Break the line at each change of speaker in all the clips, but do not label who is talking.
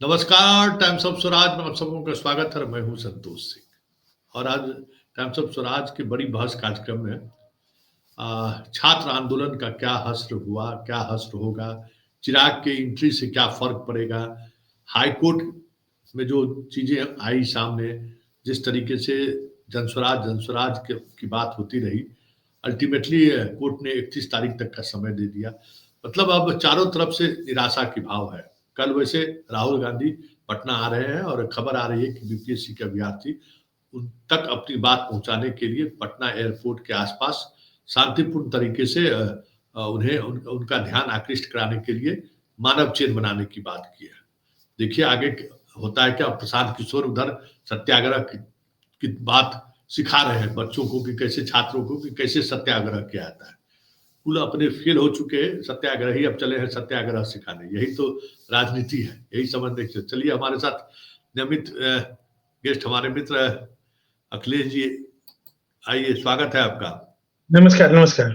नमस्कार। Times of Swaraj में आप सबों का स्वागत है। मैं हूं संतोष सिंह और आज टाइम्स ऑफ स्वराज के बड़ी बहस कार्यक्रम में छात्र आंदोलन का क्या हश्र हुआ, क्या हश्र होगा, चिराग के एंट्री से क्या फर्क पड़ेगा, हाईकोर्ट में जो चीजें आई सामने, जिस तरीके से जनस्वराज की बात होती रही, अल्टीमेटली कोर्ट ने 31 तारीख तक का समय दे दिया। मतलब अब चारों तरफ से निराशा की भाव है। कल वैसे राहुल गांधी पटना आ रहे हैं और खबर आ रही है कि बीपीएससी के अभ्यर्थी उन तक अपनी बात पहुंचाने के लिए पटना एयरपोर्ट के आसपास शांतिपूर्ण तरीके से उनका ध्यान आकृष्ट कराने के लिए मानव चेन बनाने की बात की है। देखिए आगे होता है क्या। प्रशांत किशोर उधर सत्याग्रह की बात सिखा रहे हैं बच्चों को कि कैसे, छात्रों को कि कैसे सत्याग्रह किया जाता है। कुल अपने फेल हो चुके हैं सत्याग्रही, अब चले हैं सत्याग्रह सिखाने। यही तो राजनीति है, यही समझने के। चलिए हमारे साथ नियमित गेस्ट हमारे मित्र अखिलेश जी, आइए, स्वागत है आपका।
नमस्कार नमस्कार।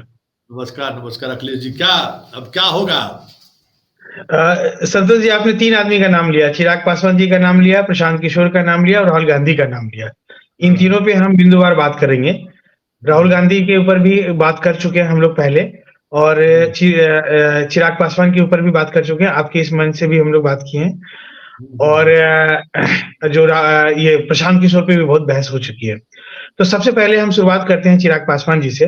नमस्कार नमस्कार अखिलेश जी। क्या अब क्या होगा?
संतोष जी, आपने 3 आदमी का नाम लिया। चिराग पासवान जी का नाम लिया, प्रशांत किशोर का नाम लिया और राहुल गांधी का नाम लिया। इन तीनों पे हम बिंदुवार बात करेंगे। राहुल गांधी के ऊपर भी बात कर चुके हैं हम लोग पहले, और चिराग पासवान के ऊपर भी बात कर चुके हैं। आपके इस मंच से भी हम लोग बात किए हैं। और ये प्रशांत किशोर पे भी बहुत बहस हो चुकी है। तो सबसे पहले हम शुरुआत करते हैं चिराग पासवान जी से।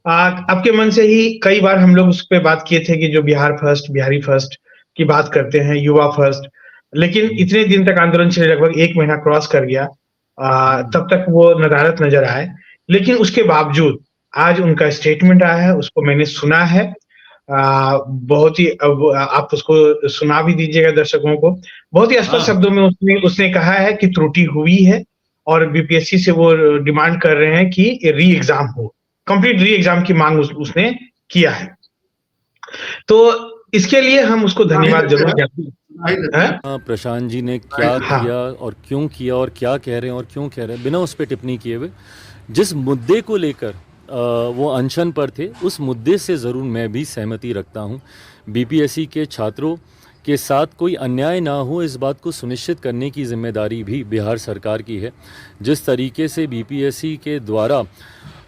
आपके मन से ही कई बार हम लोग उस पे बात किए थे कि जो बिहार फर्स्ट, बिहारी फर्स्ट की बात करते हैं, युवा फर्स्ट, लेकिन इतने दिन तक आंदोलन चले, लगभग 1 महीना क्रॉस कर गया, तब तक वो नदारद नजर आए। लेकिन उसके बावजूद आज उनका स्टेटमेंट आया है, उसको मैंने सुना है। बहुत ही, अब आप उसको सुना भी दीजिएगा दर्शकों को। बहुत ही स्पष्ट शब्दों में उसने कहा है कि त्रुटि हुई है और बीपीएससी से वो डिमांड कर रहे हैं कि री एग्जाम हो, कंप्लीट री एग्जाम की मांग उसने किया है। तो इसके लिए हम उसको धन्यवाद जरूर कहते हैं।
प्रशांत जी ने क्या किया और क्यों और क्या कह रहे हैं और क्यों कह रहे हैं, बिना उस पर टिप्पणी किए हुए जिस मुद्दे को लेकर वो अनशन पर थे, उस मुद्दे से ज़रूर मैं भी सहमति रखता हूँ। बीपीएससी के छात्रों के साथ कोई अन्याय ना हो, इस बात को सुनिश्चित करने की जिम्मेदारी भी बिहार सरकार की है। जिस तरीके से बीपीएससी के द्वारा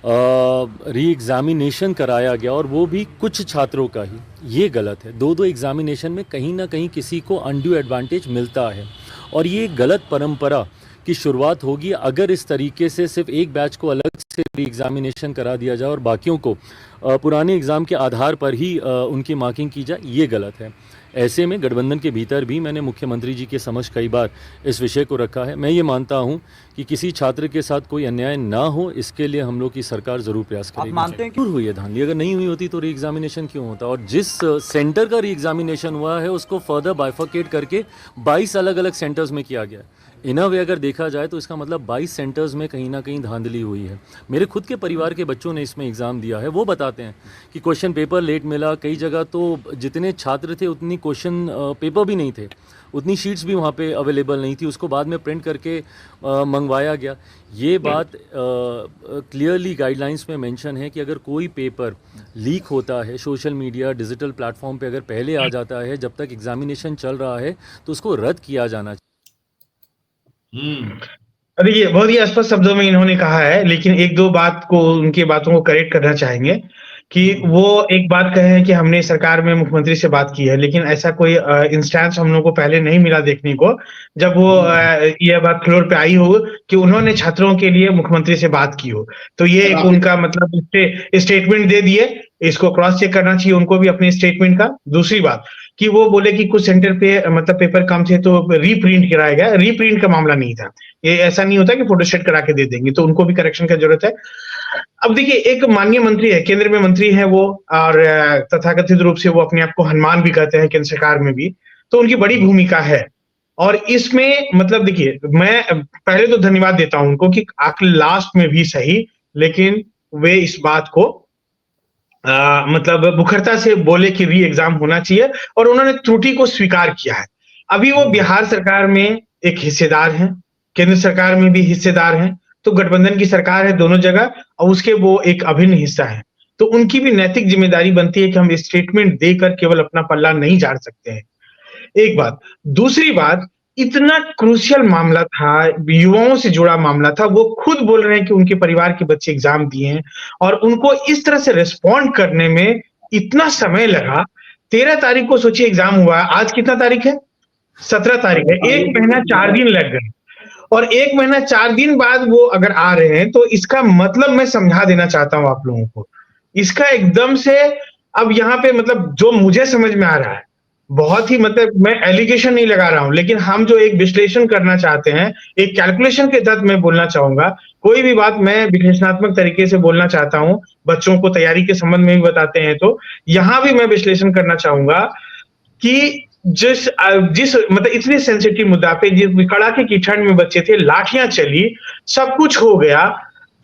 री एग्ज़ामिनेशन कराया गया, और वो भी कुछ छात्रों का ही, ये गलत है। दो एग्ज़ामिनेशन में कहीं ना कहीं किसी को अनड्यू एडवांटेज मिलता है, और ये गलत परंपरा की शुरुआत होगी अगर इस तरीके से सिर्फ एक बैच को अलग से री एग्ज़ामिनेशन करा दिया जाए और बाकियों को पुराने एग्ज़ाम के आधार पर ही उनकी मार्किंग की जाए। ये गलत है। ऐसे में गठबंधन के भीतर भी मैंने मुख्यमंत्री जी के समक्ष कई बार इस विषय को रखा है। मैं ये मानता हूं कि किसी छात्र के साथ कोई अन्याय ना हो, इसके लिए हम लोग की सरकार जरूर प्रयास करेगी। आप मानते हैं कि हुई है धांधली? अगर नहीं हुई होती तो री एग्जामिनेशन क्यों होता? और जिस सेंटर का री एग्जामिनेशन हुआ है उसको फर्दर बाइफर्केट करके 22 अलग अलग सेंटर्स में किया गया। इन अ वे अगर देखा जाए तो इसका मतलब 22 सेंटर्स में कहीं ना कहीं धांधली हुई है। मेरे खुद के परिवार के बच्चों ने इसमें एग्ज़ाम दिया है, वो बताते हैं कि क्वेश्चन पेपर लेट मिला। कई जगह तो जितने छात्र थे उतनी क्वेश्चन पेपर भी नहीं थे, उतनी शीट्स भी वहाँ पे अवेलेबल नहीं थी, उसको बाद में प्रिंट करके मंगवाया गया। ये बात क्लियरली गाइडलाइंस में मेंशन है कि अगर कोई पेपर लीक होता है सोशल मीडिया, डिजिटल प्लेटफॉर्म पे अगर पहले आ जाता है, जब तक एग्जामिनेशन चल रहा है, तो उसको रद्द किया जाना चाहिए।
देखिए, बहुत ही स्पष्ट शब्दों में इन्होंने कहा है, लेकिन एक दो बात को, उनकी बातों को करेक्ट करना चाहेंगे कि वो एक बात कहे हैं कि हमने सरकार में मुख्यमंत्री से बात की है, लेकिन ऐसा कोई इंस्टेंस हम लोगों को पहले नहीं मिला देखने को, जब वो ये बात फ्लोर पे आई हो कि उन्होंने छात्रों के लिए मुख्यमंत्री से बात की हो। तो ये एक उनका मतलब स्टेटमेंट दे दिए, इसको क्रॉस चेक करना चाहिए उनको भी अपने स्टेटमेंट का। दूसरी बात कि वो बोले कि कुछ सेंटर पे मतलब पेपर कम थे तो रीप्रिंट कराया गया, रीप्रिंट का मामला नहीं था। ये ऐसा नहीं होता कि फोटोस्टेट करा के दे देंगे, तो उनको भी करेक्शन का जरूरत है। अब देखिए, एक माननीय मंत्री है, केंद्र में मंत्री है वो, और तथाकथित रूप से वो अपने आप को हनुमान भी कहते हैं केंद्र सरकार में भी, तो उनकी बड़ी भूमिका है। और इसमें मतलब देखिए, मैं पहले तो धन्यवाद देता हूं उनको कि आखिर लास्ट में भी सही, लेकिन वे इस बात को मतलब मुखरता से बोले कि री एग्जाम होना चाहिए, और उन्होंने त्रुटि को स्वीकार किया है। अभी वो बिहार सरकार में एक हिस्सेदार हैं, केंद्र सरकार में भी हिस्सेदार हैं, तो गठबंधन की सरकार है दोनों जगह, और उसके वो एक अभिन्न हिस्सा है। तो उनकी भी नैतिक जिम्मेदारी बनती है कि हम स्टेटमेंट देकर केवल अपना पल्ला नहीं झाड़ सकते हैं। एक बात। दूसरी बात, इतना क्रूशियल मामला था, युवाओं से जुड़ा मामला था, वो खुद बोल रहे हैं कि उनके परिवार के बच्चे एग्जाम दिए हैं और उनको इस तरह से रिस्पॉन्ड करने में इतना समय लगा। 13 तारीख को सोचिए एग्जाम हुआ, आज कितना तारीख है? 17 तारीख है। 1 महीना 4 दिन लग गए और 1 महीना 4 दिन बाद वो अगर आ रहे हैं, तो इसका मतलब मैं समझा देना चाहता हूं आप लोगों को। इसका एकदम से अब यहाँ पे मतलब जो मुझे समझ में आ रहा है, बहुत ही मतलब मैं एलिगेशन नहीं लगा रहा हूं, लेकिन हम जो एक विश्लेषण करना चाहते हैं, एक कैलकुलेशन के तहत मैं बोलना चाहूंगा। कोई भी बात मैं विश्लेषणात्मक तरीके से बोलना चाहता हूं, बच्चों को तैयारी के संबंध में भी बताते हैं, तो यहां भी मैं विश्लेषण करना चाहूंगा कि जिस जिस मतलब इतने सेंसिटिव मुद्दा पे, जिस कड़ाके की ठंड में बच्चे थे, लाठियां चली, सब कुछ हो गया,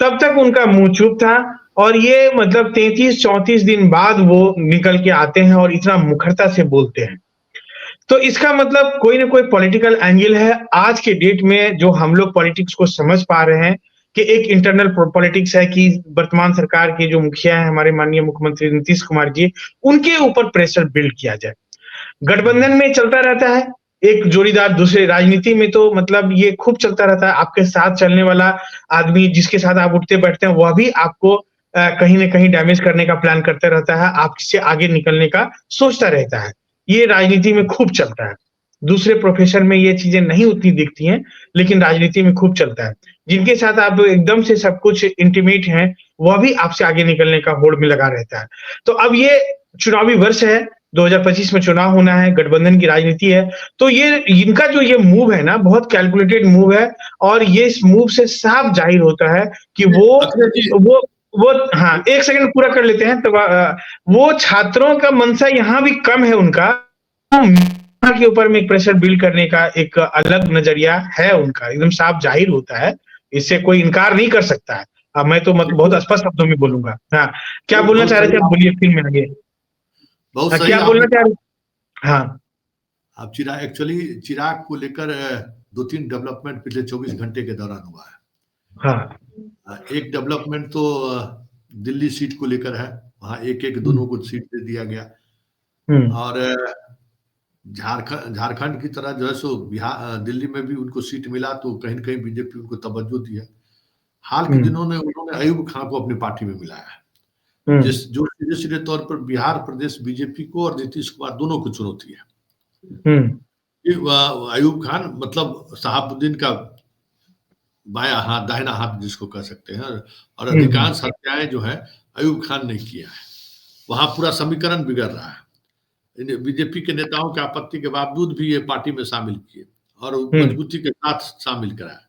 तब तक उनका मुंह चुप था और ये मतलब 33-34 दिन बाद वो निकल के आते हैं और इतना मुखरता से बोलते हैं। तो इसका मतलब कोई ना कोई पॉलिटिकल एंगल है। आज के डेट में जो हम लोग पॉलिटिक्स को समझ पा रहे हैं कि एक इंटरनल पॉलिटिक्स है कि वर्तमान सरकार के जो मुखिया हैं, हमारे माननीय मुख्यमंत्री नीतीश कुमार जी, उनके ऊपर प्रेशर बिल्ड किया जाए। गठबंधन में चलता रहता है, एक जोड़ीदार दूसरे, राजनीति में तो मतलब ये खूब चलता रहता है। आपके साथ चलने वाला आदमी, जिसके साथ आप उठते बैठते हैं, वह भी आपको कहीं ना कहीं डैमेज करने का प्लान करता रहता है, आपसे आगे निकलने का सोचता रहता है। ये राजनीति में खूब चलता है। दूसरे प्रोफेशन में ये चीजें नहीं उतनी दिखती हैं, लेकिन राजनीति में खूब चलता है। जिनके साथ आप एकदम से सब कुछ इंटीमेट हैं, वह भी आपसे आगे निकलने का होड़ में लगा रहता है। तो अब ये चुनावी वर्ष है, 2025 में चुनाव होना है, गठबंधन की राजनीति है, तो ये इनका जो ये मूव है ना, बहुत कैलकुलेटेड मूव है और ये इस मूव से साफ जाहिर होता है कि वो हाँ, एक सेकंड पूरा कर लेते हैं। तो वो छात्रों का मंशा यहाँ भी कम है उनका, के ऊपर में एक प्रेशर बिल्ड करने का एक अलग नजरिया है उनका, एकदम साफ जाहिर होता है, इससे कोई इनकार नहीं कर सकता है। अब मैं तो मतलब बहुत स्पष्ट शब्दों में बोलूंगा। हाँ, क्या बोलना चाह रहे थे आप? बोलिए, फिर मैं आगे।
बहुत सही।
क्या बोलना चाह रहे? हाँ,
आप चिराग को लेकर 2-3 डेवलपमेंट पिछले 24 घंटे के दौरान हुआ है।
हाँ,
एक डेवलपमेंट तो दिल्ली सीट को लेकर है, वहां एक दोनों को सीट दे दिया गया। और झारखंड की तरह जो है सो बिहार, दिल्ली में भी उनको सीट मिला, तो कहीं न कहीं बीजेपी उनको तवज्जो दी है। हाल के दिनों में उन्होंने अयूब खान को अपनी पार्टी में मिलाया है, जो सीधे तौर पर बिहार प्रदेश बीजेपी को और नीतीश कुमार दोनों को चुनौती है। अयूब खान मतलब शहाबुद्दीन का बायां हाथ, दाहिना हाथ जिसको कह सकते हैं, और अधिकांश हत्याएं जो है अयूब खान ने किया है। वहां पूरा समीकरण बिगड़ रहा है। बीजेपी के नेताओं के आपत्ति के बावजूद भी ये पार्टी में शामिल किए और मजबूती के साथ शामिल कराया।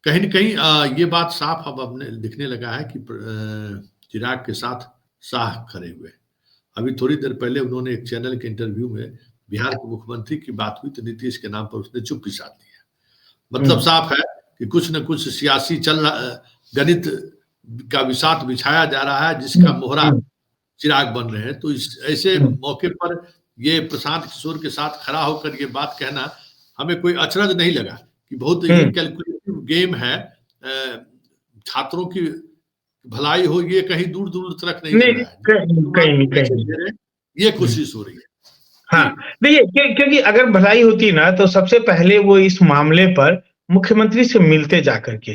कहीं न कहीं ये बात साफ अब दिखने लगा है कि चिराग के साथ शाह खड़े हुए। अभी थोड़ी देर पहले उन्होंने एक चैनल के इंटरव्यू में बिहार के मुख्यमंत्री की बात हुई, तो नीतीश के नाम पर उसने चुप्पी साध दी है। मतलब साफ है कि कुछ न कुछ सियासी गणित का विषाद बिछाया जा रहा है, जिसका मोहरा चिराग बन रहे हैं। तो इस ऐसे मौके पर ये प्रशांत किशोर के साथ खड़ा होकर ये बात कहना हमें कोई अचरज नहीं लगा कि बहुत ये कैलकुलेटिव गेम है, छात्रों की भलाई हो, ये कहीं दूर दूर तक नहीं जा रहा है, ये कोशिश हो रही है।
हाँ, देखिए, क्योंकि अगर भलाई होती ना, तो सबसे पहले वो इस मामले पर मुख्यमंत्री से मिलते जाकर के,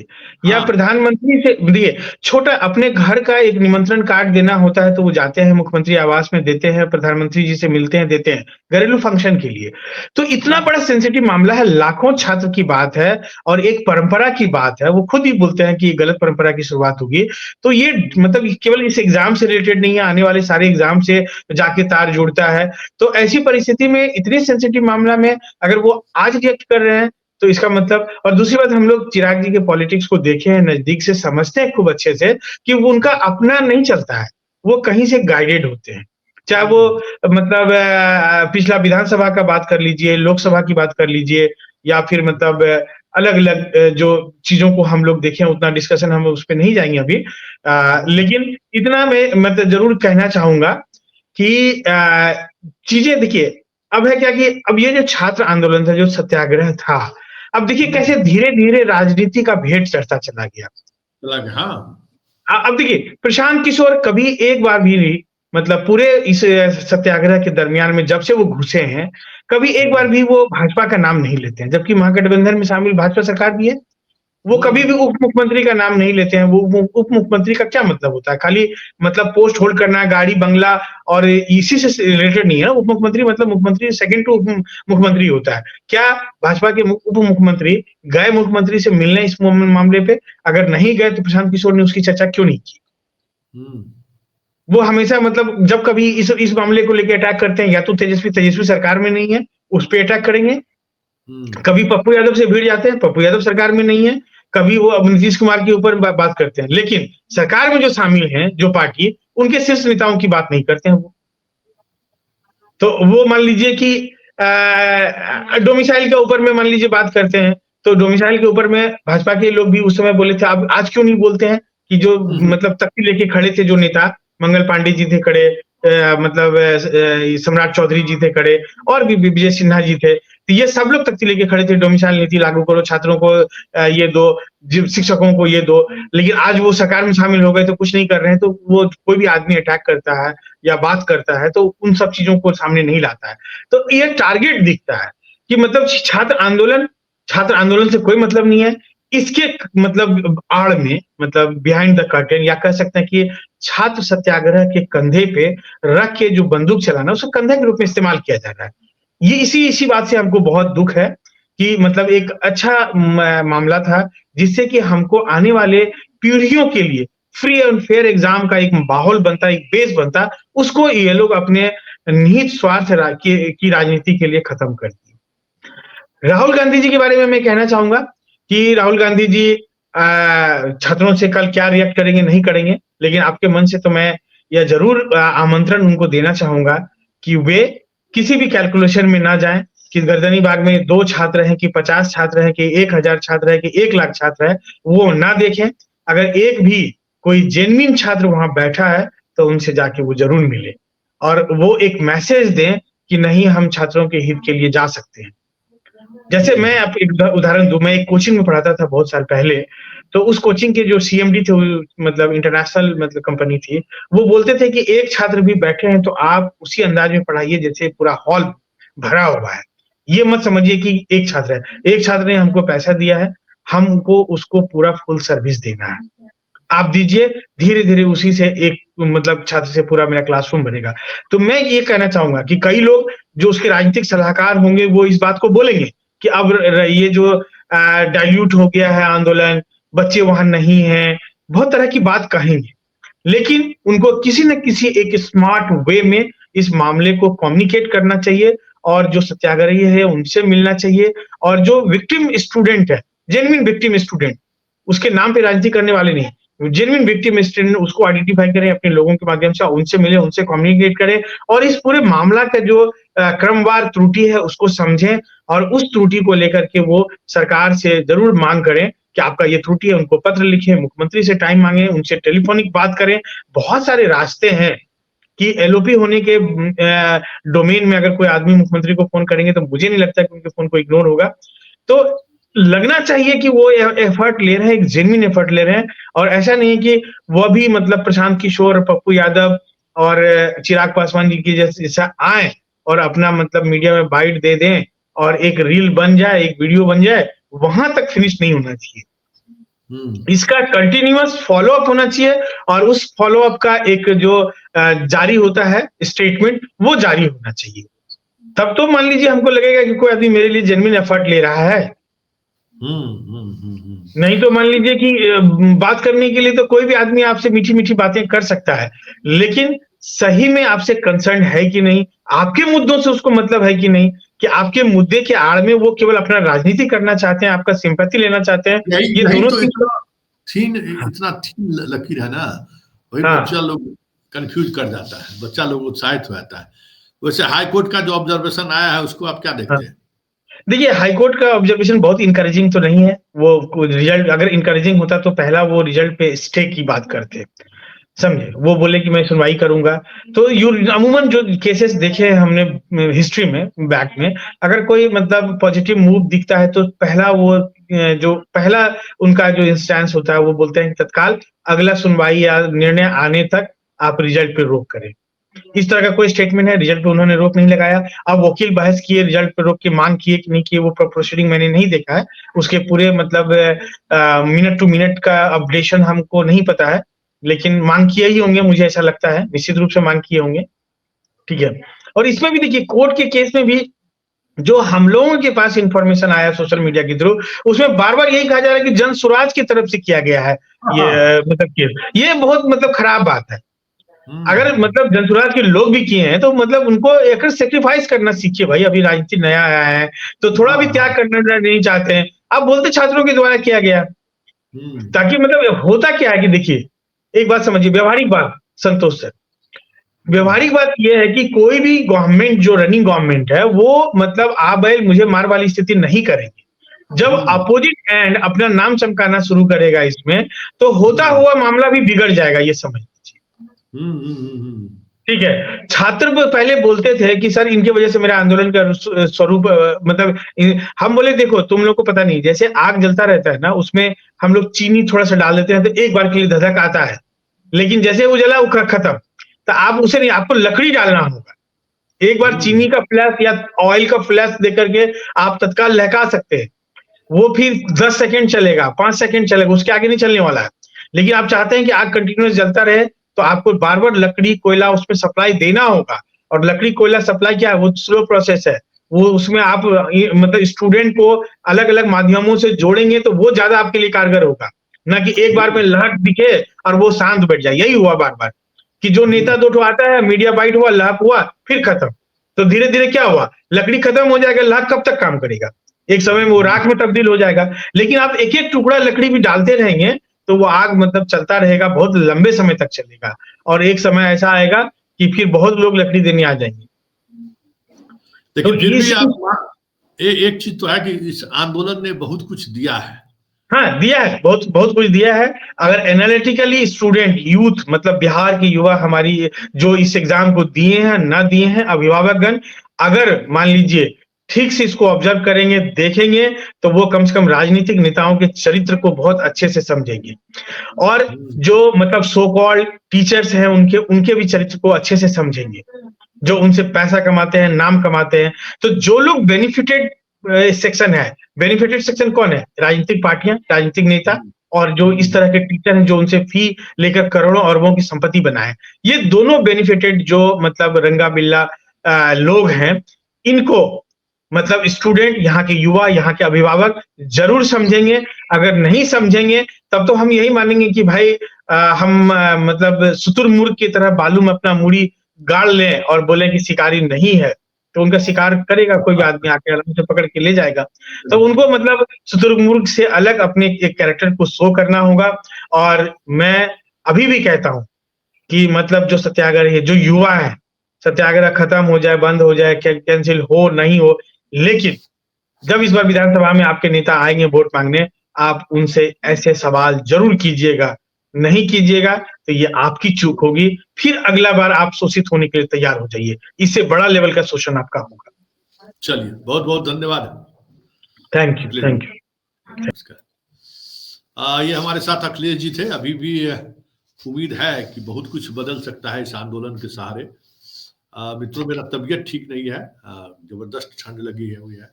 या प्रधानमंत्री से, देखिए, छोटा अपने घर का एक निमंत्रण कार्ड देना होता है, तो वो जाते हैं मुख्यमंत्री आवास में, देते हैं, प्रधानमंत्री जी से मिलते हैं, देते हैं घरेलू फंक्शन के लिए। तो इतना बड़ा सेंसिटिव मामला है, लाखों छात्र की बात है और एक परंपरा की बात है। वो खुद ही बोलते हैं कि गलत परंपरा की शुरुआत होगी। तो ये मतलब केवल इस एग्जाम से रिलेटेड नहीं है, आने वाले सारे एग्जाम से जाके तार जुड़ता है। तो ऐसी परिस्थिति में, इतने सेंसिटिव मामला में अगर वो आज रिएक्ट कर रहे हैं, तो इसका मतलब, और दूसरी बात, हम लोग चिराग जी के पॉलिटिक्स को देखे हैं, नजदीक से समझते हैं खूब अच्छे से कि वो उनका अपना नहीं चलता है, वो कहीं से गाइडेड होते हैं। चाहे वो मतलब पिछला विधानसभा का बात कर लीजिए, लोकसभा की बात कर लीजिए, या फिर मतलब अलग अलग जो चीजों को हम लोग देखें, उतना डिस्कशन हम उस पर नहीं जाएंगे अभी। लेकिन इतना मैं मतलब जरूर कहना चाहूंगा कि चीजें देखिए, अब है क्या कि अब ये जो छात्र आंदोलन था, जो सत्याग्रह था, अब देखिए कैसे धीरे धीरे राजनीति का भेंट चढ़ता चला गया।
हाँ,
अब देखिए, प्रशांत किशोर कभी एक बार भी मतलब पूरे इस सत्याग्रह के दरमियान में जब से वो घुसे हैं, कभी एक बार भी वो भाजपा का नाम नहीं लेते हैं, जबकि महागठबंधन में शामिल भाजपा सरकार भी है। वो कभी भी उप मुख्यमंत्री का नाम नहीं लेते हैं। वो उप मुख्यमंत्री का क्या मतलब होता है? खाली मतलब पोस्ट होल्ड करना, गाड़ी बंगला और इसी से रिलेटेड नहीं है ना। उप मुख्यमंत्री मतलब मुख्यमंत्री सेकंड टू उप मुख्यमंत्री होता है। क्या भाजपा के उप मुख्यमंत्री गए मुख्यमंत्री से मिलने इस मामले पे? अगर नहीं गए तो प्रशांत किशोर ने उसकी चर्चा क्यों नहीं की? वो हमेशा मतलब जब कभी इस मामले को लेकर अटैक करते हैं, या तो तेजस्वी सरकार में नहीं है, उस पर अटैक करेंगे। कभी पप्पू यादव से भिड़ जाते हैं, पप्पू यादव सरकार में नहीं है। कभी वो अब नीतीश कुमार के ऊपर बात करते हैं, लेकिन सरकार में जो शामिल हैं जो पार्टी, उनके शीर्ष नेताओं की बात नहीं करते हैं वो। तो वो मान लीजिए कि डोमिसाइल के ऊपर में मान लीजिए बात करते हैं, तो डोमिसाइल के ऊपर में भाजपा के लोग भी उस समय बोले थे, अब आज क्यों नहीं बोलते हैं कि जो मतलब तख्ती लेके खड़े थे जो नेता, मंगल पांडे जी थे खड़े, मतलब सम्राट चौधरी जी थे खड़े, और भी विजय सिन्हा जी थे। तो ये सब लोग तख्ती लेके खड़े थे, डोमिसाइल नीति लागू करो, छात्रों को ये दो, शिक्षकों को ये दो। लेकिन आज वो सरकार में शामिल हो गए तो कुछ नहीं कर रहे हैं। तो वो कोई भी आदमी अटैक करता है या बात करता है तो उन सब चीजों को सामने नहीं लाता है। तो ये टारगेट दिखता है कि मतलब छात्र आंदोलन से कोई मतलब नहीं है। इसके मतलब आड़ में, मतलब बिहाइंड द कर्टेन, या कह सकते हैं कि छात्र सत्याग्रह के कंधे पे रख के जो बंदूक चलाना, उसको कंधे के रूप में इस्तेमाल किया जा रहा है। ये इसी बात से हमको बहुत दुख है कि मतलब एक अच्छा मामला था, जिससे कि हमको आने वाले पीढ़ियों के लिए फ्री एंड फेयर एग्जाम का एक माहौल बनता, एक बेस बनता, उसको ये लोग अपने निहित स्वार्थ की राजनीति के लिए खत्म कर दिए। राहुल गांधी जी के बारे में मैं कहना चाहूंगा कि राहुल गांधी जी छात्रों से कल क्या रिएक्ट करेंगे नहीं करेंगे, लेकिन आपके मन से तो मैं यह जरूर आमंत्रण उनको देना चाहूंगा कि वे किसी भी कैलकुलेशन में ना जाएं कि गर्दनीबाग में 2 छात्र हैं कि 50 छात्र हैं कि 1000 छात्र है कि 1 लाख छात्र है, वो ना देखें। अगर एक भी कोई जेन्युइन छात्र वहां बैठा है तो उनसे जाके वो जरूर मिले और वो एक मैसेज दें कि नहीं, हम छात्रों के हित के लिए जा सकते हैं। जैसे मैं आप एक उदाहरण दूं, मैं एक कोचिंग में पढ़ाता था बहुत साल पहले, तो उस कोचिंग के जो सीएमडी थे, मतलब इंटरनेशनल मतलब कंपनी थी, वो बोलते थे कि एक छात्र भी बैठे हैं तो आप उसी अंदाज में पढ़ाइए जैसे पूरा हॉल भरा हुआ है। ये मत समझिए कि एक छात्र है, एक छात्र ने हमको पैसा दिया है, हमको उसको पूरा फुल सर्विस देना है। आप दीजिए, धीरे धीरे उसी से एक मतलब छात्र से पूरा मेरा क्लासरूम बनेगा। तो मैं ये कहना चाहूंगा कि कई लोग जो उसके राजनीतिक सलाहकार होंगे वो इस बात को बोलेंगे कि अब ये जो डाइल्यूट हो गया है आंदोलन, बच्चे वहां नहीं हैं, बहुत तरह की बात कहेंगे, लेकिन उनको किसी न किसी एक स्मार्ट वे में इस मामले को कम्युनिकेट करना चाहिए और जो सत्याग्रही है उनसे मिलना चाहिए, और जो विक्टिम स्टूडेंट है, जेन्युइन विक्टिम स्टूडेंट, उसके नाम पे राजनीति करने वाले नहीं, जेन्युइन विक्टिम स्टूडेंट, उसको आइडेंटिफाई करें अपने लोगों के माध्यम से, उनसे मिले, उनसे कम्युनिकेट करें और इस पूरे मामला का जो क्रमवार त्रुटि है उसको समझें और उस त्रुटि को लेकर के वो सरकार से जरूर मांग करें कि आपका ये त्रुटि है, उनको पत्र लिखें, मुख्यमंत्री से टाइम मांगे, उनसे टेलीफोनिक बात करें। बहुत सारे रास्ते हैं कि एलओपी होने के डोमेन में अगर कोई आदमी मुख्यमंत्री को फोन करेंगे तो मुझे नहीं लगता कि उनके फोन को इग्नोर होगा। तो लगना चाहिए कि वो एफर्ट ले रहे हैं, एक जेन्युइन एफर्ट ले रहे हैं, और ऐसा नहीं कि वो भी मतलब प्रशांत किशोर, पप्पू यादव और चिराग पासवान जी की जैसा आए और अपना मतलब मीडिया में बाइट दे दें और एक रील बन जाए, एक वीडियो बन जाए, वहां तक फिनिश नहीं होना चाहिए। इसका कंटिन्यूअस फॉलोअप होना चाहिए और उस फॉलोअप का एक जो जारी होता है स्टेटमेंट, वो जारी होना चाहिए। तब तो मान लीजिए हमको लगेगा कि कोई आदमी मेरे लिए जेन्युइन एफर्ट ले रहा है। नहीं तो मान लीजिए कि बात करने के लिए तो कोई भी आदमी आपसे मीठी मीठी बातें कर सकता है, लेकिन सही में आपसे कंसर्न है कि नहीं, आपके मुद्दों से उसको मतलब है कि नहीं, कि आपके मुद्दे के आड़ में वो केवल अपना राजनीति करना चाहते हैं, आपका सिंपैथी लेना चाहते हैं। ये दोनों
तो इतना थीन लकीर है ना, वही बच्चा लोग कंफ्यूज कर जाता है, बच्चा लोग उत्साहित हो जाता है। वैसे हाईकोर्ट का जो ऑब्जर्वेशन आया है उसको आप क्या देखते हैं?
देखिए, हाईकोर्ट का ऑब्जर्वेशन बहुत इंकरेजिंग तो नहीं है। वो रिजल्ट अगर इंकरेजिंग होता तो पहला वो रिजल्ट पे स्टे की बात करते, समझे। वो बोले कि मैं सुनवाई करूंगा। तो अमूमन जो केसेस देखे हैं हमने हिस्ट्री में, बैक में, अगर कोई मतलब पॉजिटिव मूव दिखता है तो पहला उनका जो इंस्टेंस होता है वो बोलते हैं कि तत्काल अगला सुनवाई या निर्णय आने तक आप रिजल्ट पे रोक करें। इस तरह का कोई स्टेटमेंट है, रिजल्ट पे उन्होंने रोक नहीं लगाया। अब वकील बहस किए, रिजल्ट पे रोक की मांग किए कि नहीं किए, वो प्रोसीडिंग मैंने नहीं देखा है, उसके पूरे मतलब मिनट टू मिनट का अपडेशन हमको नहीं पता है, लेकिन मांग किए ही होंगे, मुझे ऐसा लगता है, निश्चित रूप से मांग किए होंगे। ठीक है, और इसमें भी देखिए कोर्ट के केस में भी जो हम लोगों के पास इंफॉर्मेशन आया सोशल मीडिया के थ्रू, उसमें बार-बार यही कहा जा रहा है कि जन स्वराज की तरफ से किया गया है ये मतलब केस। ये बहुत मतलब खराब बात है। अगर मतलब जनसुराज के लोग भी किए हैं तो मतलब उनको एक सेक्रीफाइस करना सीखिए भाई, अभी राजनीति नया आया है तो थोड़ा भी त्याग करना नहीं चाहते हैं, आप बोलते छात्रों के द्वारा किया गया, ताकि मतलब होता क्या है कि देखिए एक बात समझिए, व्यवहारिक बात संतोष सर, व्यवहारिक बात यह है कि कोई भी गवर्नमेंट जो रनिंग गवर्नमेंट है वो मतलब आ बैल मुझे मार वाली स्थिति नहीं करेगी। जब अपोजिट एंड अपना नाम चमकाना शुरू करेगा इसमें, तो होता हुआ मामला भी बिगड़ जाएगा, ये समझ लीजिए। ठीक है, छात्र पहले बोलते थे कि सर इनकी वजह से मेरा आंदोलन का स्वरूप मतलब हम बोले देखो तुम लोग को पता नहीं, जैसे आग जलता रहता है ना, उसमें हम लोग चीनी थोड़ा सा डाल देते हैं तो एक बार के लिए धधक आता है, लेकिन जैसे वो जला वो खत्म। तो आप उसे नहीं, आपको लकड़ी डालना होगा। एक बार चीनी का फ्लैश या ऑयल का फ्लैश देकर के आप तत्काल लहका सकते हैं, वो फिर 10 सेकंड चलेगा, 5 सेकंड चलेगा, उसके आगे नहीं चलने वाला है। लेकिन आप चाहते हैं कि आग कंटिन्यूअस जलता रहे, तो आपको बार बार लकड़ी कोयला उसमें सप्लाई देना होगा। और लकड़ी कोयला सप्लाई क्या है, वो स्लो प्रोसेस है, वो उसमें आप मतलब स्टूडेंट को अलग अलग माध्यमों से जोड़ेंगे तो वो ज्यादा आपके लिए कारगर होगा, ना कि एक बार में लहक दिखे और वो शांत बैठ जाए। यही हुआ बार बार कि जो नेता दो ठो आता है, मीडिया बाइट हुआ, लहक हुआ, फिर खत्म। तो धीरे धीरे क्या हुआ, लकड़ी खत्म हो जाएगा, लहक कब तक काम करेगा, एक समय में वो राख में तब्दील हो जाएगा। लेकिन आप एक एक टुकड़ा लकड़ी भी डालते रहेंगे तो वो आग मतलब चलता रहेगा, बहुत लंबे समय तक चलेगा, और एक समय ऐसा आएगा कि फिर बहुत लोग लकड़ी देने आ जाएंगे।
लेकिन तो फिर भी आप एक चीज तो है कि इस आंदोलन ने बहुत कुछ दिया है।
हाँ दिया है, बहुत बहुत कुछ दिया है। अगर एनालिटिकली स्टूडेंट यूथ मतलब बिहार के युवा हमारी जो इस एग्जाम को दिए हैं ना दिए हैं, अभिभावकगण अगर मान लीजिए ठीक से इसको ऑब्जर्व करेंगे, देखेंगे, तो वो कम से कम राजनीतिक नेताओं के चरित्र को बहुत अच्छे से समझेंगे, और जो मतलब सो कॉल्ड टीचर्स हैं उनके उनके भी चरित्र को अच्छे से समझेंगे, जो उनसे पैसा कमाते हैं, नाम कमाते हैं। तो जो लोग बेनिफिटेड सेक्शन है, बेनिफिटेड सेक्शन कौन है, राजनीतिक पार्टियां, राजनीतिक नेता, और जो इस तरह के टीचर हैं जो उनसे फी लेकर करोड़ों अरबों की संपत्ति बनाए। ये दोनों बेनिफिटेड जो मतलब रंगा बिल्ला लोग हैं, इनको मतलब स्टूडेंट, यहाँ के युवा, यहाँ के अभिभावक जरूर समझेंगे। अगर नहीं समझेंगे तब तो हम यही मानेंगे कि भाई हम मतलब शुतुरमुर्ग की तरह बालू में अपना मुड़ी गाड़ लें और बोले कि शिकारी नहीं है, तो उनका शिकार करेगा कोई भी आदमी आके आराम से पकड़ के ले जाएगा। तो उनको मतलब शुतुरमुर्ग से अलग अपने एक कैरेक्टर को शो करना होगा। और मैं अभी भी कहता हूं कि मतलब जो सत्याग्रह है, जो युवा है, सत्याग्रह खत्म हो जाए, बंद हो जाए, कैंसिल हो नहीं हो, लेकिन जब इस बार विधानसभा में आपके नेता आएंगे वोट मांगने, आप उनसे ऐसे सवाल जरूर कीजिएगा। नहीं कीजिएगा तो ये आपकी चूक होगी, फिर अगला बार आप शोषित होने के लिए तैयार हो जाइए, इससे बड़ा लेवल का शोषण आपका होगा।
चलिए, बहुत बहुत धन्यवाद।
Thank you, thank you.
ये हमारे साथ अखिलेश जी थे। अभी भी उम्मीद है कि बहुत कुछ बदल सकता है इस आंदोलन के सहारे। मित्रों, मेरा तबीयत ठीक नहीं है, जबरदस्त ठंड लगी हुई है।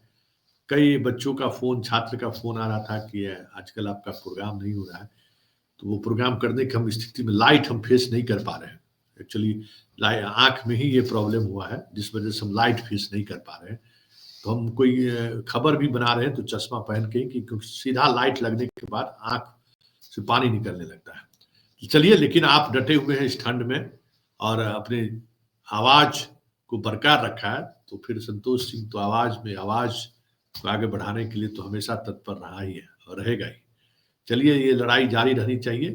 कई बच्चों का फोन, छात्र का फोन आ रहा था कि आजकल आपका प्रोग्राम नहीं हो रहा है, तो वो प्रोग्राम करने की हम स्थिति में, लाइट हम फेस नहीं कर पा रहे हैं। एक्चुअली आंख में ही ये प्रॉब्लम हुआ है, जिस वजह से हम लाइट फेस नहीं कर पा रहे हैं। तो हम कोई खबर भी बना रहे हैं तो चश्मा पहन के, क्योंकि सीधा लाइट लगने के बाद आंख से पानी निकलने लगता है। चलिए, लेकिन आप डटे हुए हैं इस ठंड में और अपने आवाज को बरकरार रखा है, तो फिर संतोष सिंह तो आवाज को आगे बढ़ाने के लिए तो हमेशा तत्पर रहा ही है और रहेगा ही। चलिए, ये लड़ाई जारी रहनी चाहिए,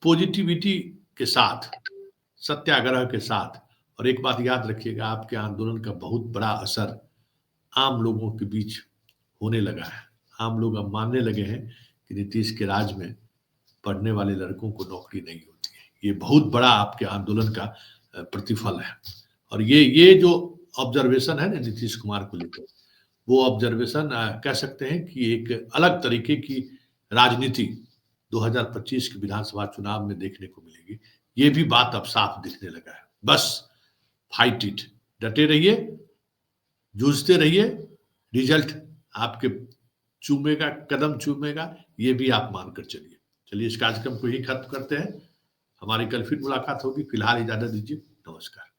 पॉजिटिविटी के साथ, सत्याग्रह के साथ। और एक बात याद रखिएगा, आपके आंदोलन का बहुत बड़ा असर आम लोगों के बीच होने लगा है। आम लोग अब मानने लगे हैं कि नीतीश के राज में पढ़ने वाले लड़कों को नौकरी नहीं होती है। ये बहुत बड़ा आपके आंदोलन का प्रतिफल है। और ये जो ऑब्जर्वेशन है ना नीतीश कुमार को लेकर, वो ऑब्जर्वेशन कह सकते हैं कि एक अलग तरीके की राजनीति 2025 के विधानसभा चुनाव में देखने को मिलेगी। ये भी बात अब साफ दिखने लगा है। बस फाइट इट, डटे रहिए, जूझते रहिए, रिजल्ट आपके चूमेगा, कदम चूमेगा, ये भी आप मानकर चलिए। चलिए इस कार्यक्रम को ही खत्म करते हैं, हमारी कल फिर मुलाकात होगी। फिलहाल इजाजत दीजिए, नमस्कार।